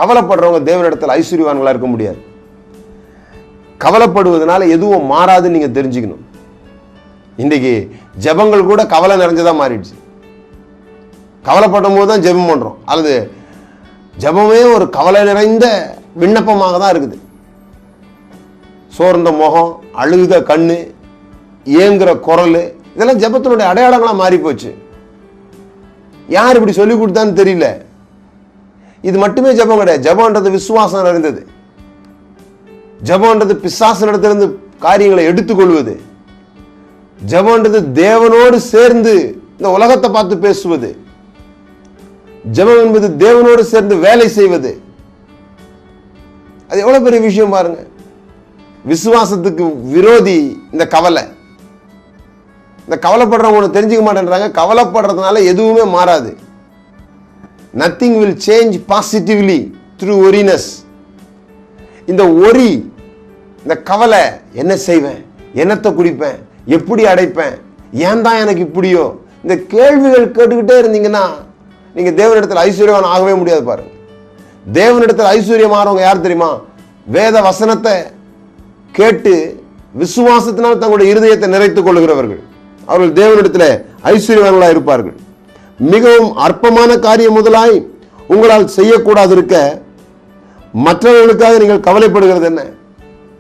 கவலைப்படுறவங்க தேவனிடத்தில் ஐஸ்வர்யவான்களா இருக்க முடியாது. கவலைப்படுவதனால எதுவும் மாறாதுன்னு நீங்க தெரிஞ்சுக்கணும். இன்றைக்கு ஜெபங்கள் கூட கவலை நிறைஞ்சதா மாறிடுச்சு. கவலைப்படும் போது தான் ஜெபம் பண்றோம், அல்லது ஜெபமே ஒரு கவலை நிறைந்த விண்ணப்பமாக தான் இருக்குது. சோர்ந்த முகம், அழுத கண்ணு, ஏங்குற குரல், இதெல்லாம் ஜெபத்தினுடைய அடையாளங்களா மாறி போச்சு. யார் இப்படி சொல்லி கொடுத்தான்னு தெரியல. இது மட்டுமே ஜெபம் கிடையாது. ஜெபம்ன்றது விசுவாசம் நிறைந்தது. ஜெபம்ன்றது பிசாசினிடத்திலிருந்து காரியங்களை எடுத்துக்கொள்வது. ஜெபம்ன்றது தேவனோடு சேர்ந்து இந்த உலகத்தை பார்த்து பேசுவது. ஜெபம் என்பது தேவனோடு சேர்ந்து வேலை செய்வது. அது எவ்வளவு பெரிய விஷயம் பாருங்க. விசுவாசத்துக்கு விரோதி இந்த கவலை. இந்த கவலைப்படுறவங்க ஒன்று தெரிஞ்சுக்க மாட்டேன்றாங்க. கவலைப்படுறதுனால எதுவுமே மாறாது. Nothing will change positively through worriness. இந்த ஒரி, இந்த கவலை, என்ன செய்வேன், என்னத்தை குடிப்பேன், எப்படி அடைப்பேன், ஏன் தான் எனக்கு இப்படியோ, இந்த கேள்விகள் கேட்டுக்கிட்டே இருந்தீங்கன்னா நீங்க தேவனிடத்தில் ஐஸ்வர்யவான் ஆகவே முடியாது. பாருங்க, தேவனிடத்தில் ஐஸ்வர்யம் ஆறவங்க யார் தெரியுமா? வேத வசனத்தை கேட்டு விசுவாசத்தினால் தங்களுடைய இருதயத்தை நிறைத்துக் கொள்கிறவர்கள். அவர்கள் தேவனிடத்தில் ஐஸ்வர்யவான்களாக இருப்பார்கள். மிகவும் அற்பமான காரியம் முதலாய் உங்களால் செய்யக்கூடாது இருக்க மற்றவர்களுக்காக நீங்கள் கவலைப்படுகிறது என்ன?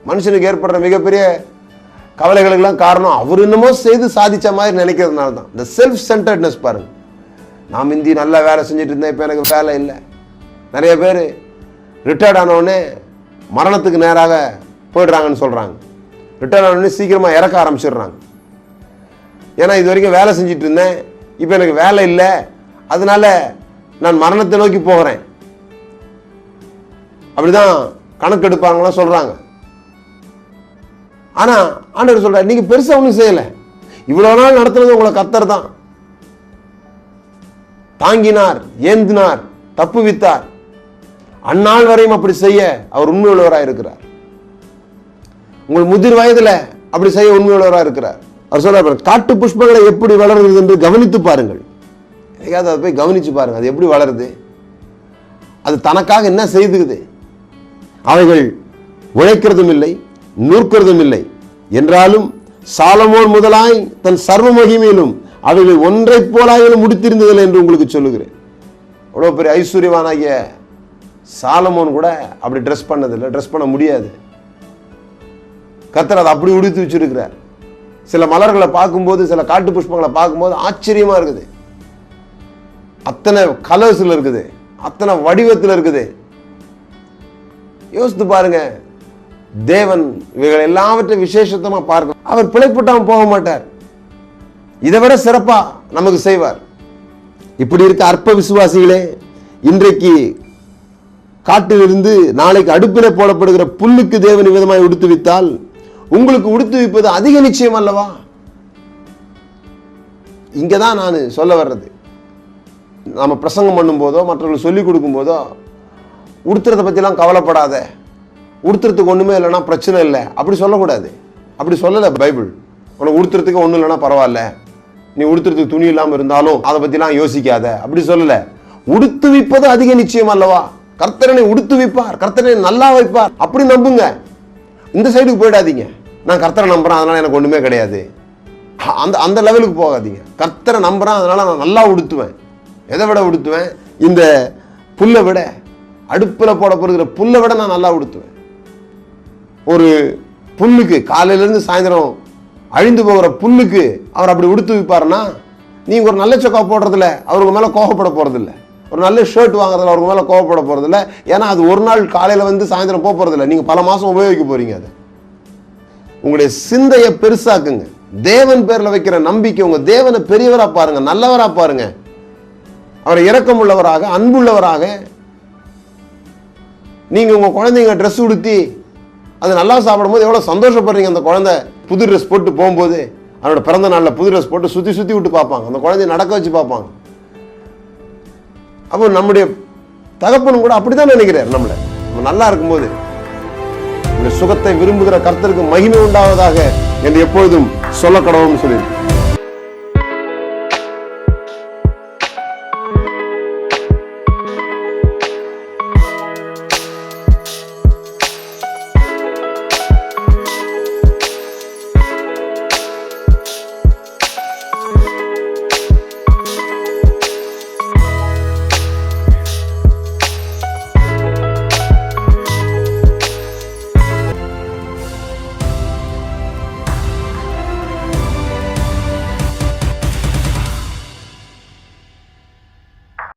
மனுஷனுக்கு ஏற்படுற மிகப்பெரிய கவலைகளுக்கெல்லாம் காரணம் அவர் என்னமோ செய்து சாதிச்ச மாதிரி நினைக்கிறதுனால தான். இந்த செல்ஃப் சென்டர்ட்னஸ் பாருங்க. நான் முந்தி நல்லா வேலை செஞ்சுட்டு இருந்தேன், இப்போ எனக்கு வேலை இல்லை. நிறைய பேர் ரிட்டையர்ட் ஆனவுடனே மரணத்துக்கு நேராக போயிடுறாங்கன்னு சொல்கிறாங்க. ரிட்டையர்ட் ஆனவுடனே சீக்கிரமாக இறக்க ஆரம்பிச்சிடுறாங்க. ஏன்னா இது வரைக்கும் வேலை செஞ்சுட்டு இருந்தேன், இப்போ எனக்கு வேலை இல்லை, அதனால நான் மரணத்தை நோக்கி போகிறேன். அப்படிதான் கணக்கெடுப்பாங்களாம் சொல்கிறாங்க. ஆனால் ஆண்டவர் சொல்கிறார், நீங்கள் பெருசாக ஒன்றும் செய்யலை, இவ்வளோ நாள் நடத்துனது உங்களை கர்த்தர் தான். தாங்கினார், ஏந்தினார், தப்புவித்தார். அந்நாள் வரையும் அப்படி செய்ய அவர் உண்மையுள்ளவராக இருக்கிறார். உங்கள் முதிர் வயதில் அப்படி செய்ய உண்மையுள்ளவராக இருக்கிறார். அவர் சொல்றார், காட்டு புஷ்பங்களை எப்படி வளருது என்று கவனித்து பாருங்கள். எதையாவது அதை போய் கவனிச்சு பாருங்க, அது எப்படி வளருது, அது தனக்காக என்ன செய்துக்குது. அவைகள் உழைக்கிறதும் இல்லை, நூற்கிறதும் இல்லை என்றாலும் சாலமோன் முதலாய் தன் சர்வ மகிமையிலும் அவைகள் ஒன்றை போலாயிலும் முடித்திருந்ததில்லை என்று உங்களுக்கு சொல்லுகிறேன். அவ்வளோ பெரிய ஐஸ்வர்யவானாகிய சாலமோன் கூட அப்படி ட்ரெஸ் பண்ணதில்லை, ட்ரெஸ் பண்ண முடியாது. கர்த்தர் அதை அப்படி உடுத்தி வச்சிருக்கிறார். சில மலர்களை பார்க்கும்போது, சில காட்டு புஷ்பங்களை பார்க்கும்போது ஆச்சரியமா இருக்குது. அத்தனை கலர்ஸ்ல இருக்குது, அத்தனை வடிவத்தில் இருக்குது. யோசித்து பாருங்க. தேவன் இவைகள் எல்லாவற்றையும் விசேஷத்தமா பார்க்க அவர் பிழைப்பட்டாமல் போக மாட்டார். இதை விட சிறப்பா நமக்கு செய்வார். இப்படி இருக்க அற்ப விசுவாசிகளே, இன்றைக்கு காட்டிலிருந்து நாளைக்கு அடுப்பிலே போடப்படுகிற புல்லுக்கு தேவன் விதமாய் உடுத்துவித்தால் உங்களுக்கு உடுத்துவிப்பது அதிக நிச்சயம் அல்லவா? இங்கதான் நான் சொல்ல வர்றது. நம்ம பிரசங்கம் பண்ணும் போதோ மற்றவர்கள் சொல்லிக் கொடுக்கும் போதோ உடுத்துறதை பற்றிலாம் கவலைப்படாத, உடுத்துறதுக்கு ஒன்றுமே இல்லைன்னா பிரச்சனை இல்லை அப்படி சொல்லக்கூடாது. அப்படி சொல்லலை பைபிள். உனக்கு உடுத்துறதுக்கு ஒன்றும் இல்லைன்னா பரவாயில்ல, நீ உடுத்துறதுக்கு துணி இல்லாமல் இருந்தாலும் அதை பற்றிலாம் யோசிக்காத அப்படி சொல்லலை. உடுத்துவிப்பது அதிக நிச்சயம் அல்லவா? கர்த்தரனை உடுத்துவிப்பார், கர்த்தரனை நல்லா வைப்பார், அப்படி நம்புங்க. இந்த சைடுக்கு போயிடாதீங்க, நான் கர்த்தரை நம்புறேன் அதனால எனக்கு ஒன்றுமே கிடையாது, அந்த லெவலுக்கு போகாதீங்க. கர்த்தரை நம்புறேன் அதனால நான் நல்லா உடுத்துவேன். எதை விட உடுத்துவேன்? இந்த புல்லை விட, அடுப்பில் போடப்படுகிற புல்லை விட நான் நல்லா உடுத்துவேன். ஒரு புல்லுக்கு காலையிலேருந்து சாயந்தரம் அழிந்து போகிற புல்லுக்கு அவர் அப்படி உடுத்து வைப்பாருன்னா, நீங்கள் ஒரு நல்ல சொக்கா போடுறதில்ல அவருக்கு மேலே கோபப்பட போகிறதில்ல, ஒரு நல்ல ஷர்ட் வாங்குறதுல அவருக்கு மேலே கோபப்பட போகிறதில்ல. ஏன்னா அது ஒரு நாள் காலையில் வந்து சாயந்தரம் போக போகிறதில்ல, நீங்கள் பல மாதம் உபயோகிக்க போகிறீங்க. அது உங்களுடைய சிந்தையை பெருசாக்குங்க. தேவன் பேரில் வைக்கிற நம்பிக்கை, உங்கள் தேவனை பெரியவராக பாருங்க, நல்லவராக பாருங்க, அவரை இரக்கம் உள்ளவராக, அன்புள்ளவராக. நீங்கள் உங்கள் குழந்தைங்க ட்ரெஸ் உடுத்தி அது நல்லா சாப்பிடும்போது எவ்வளோ சந்தோஷப்படுறீங்க. அந்த குழந்தை புது ட்ரெஸ் போட்டு போகும்போது, அவனோட பிறந்த நாளில் புது ட்ரெஸ் போட்டு சுற்றி சுற்றி விட்டு பார்ப்பாங்க, அந்த குழந்தைய நடக்க வச்சு பார்ப்பாங்க. அப்போ நம்முடைய தகப்பனும் கூட அப்படித்தான் நினைக்கிறார். நம்ம நல்லா இருக்கும்போது இந்த சுகத்தை விரும்புகிற கர்த்தருக்கு மகிமை உண்டாவதாக என்று எப்பொழுதும் சொல்ல கடவுள்னு சொல்லி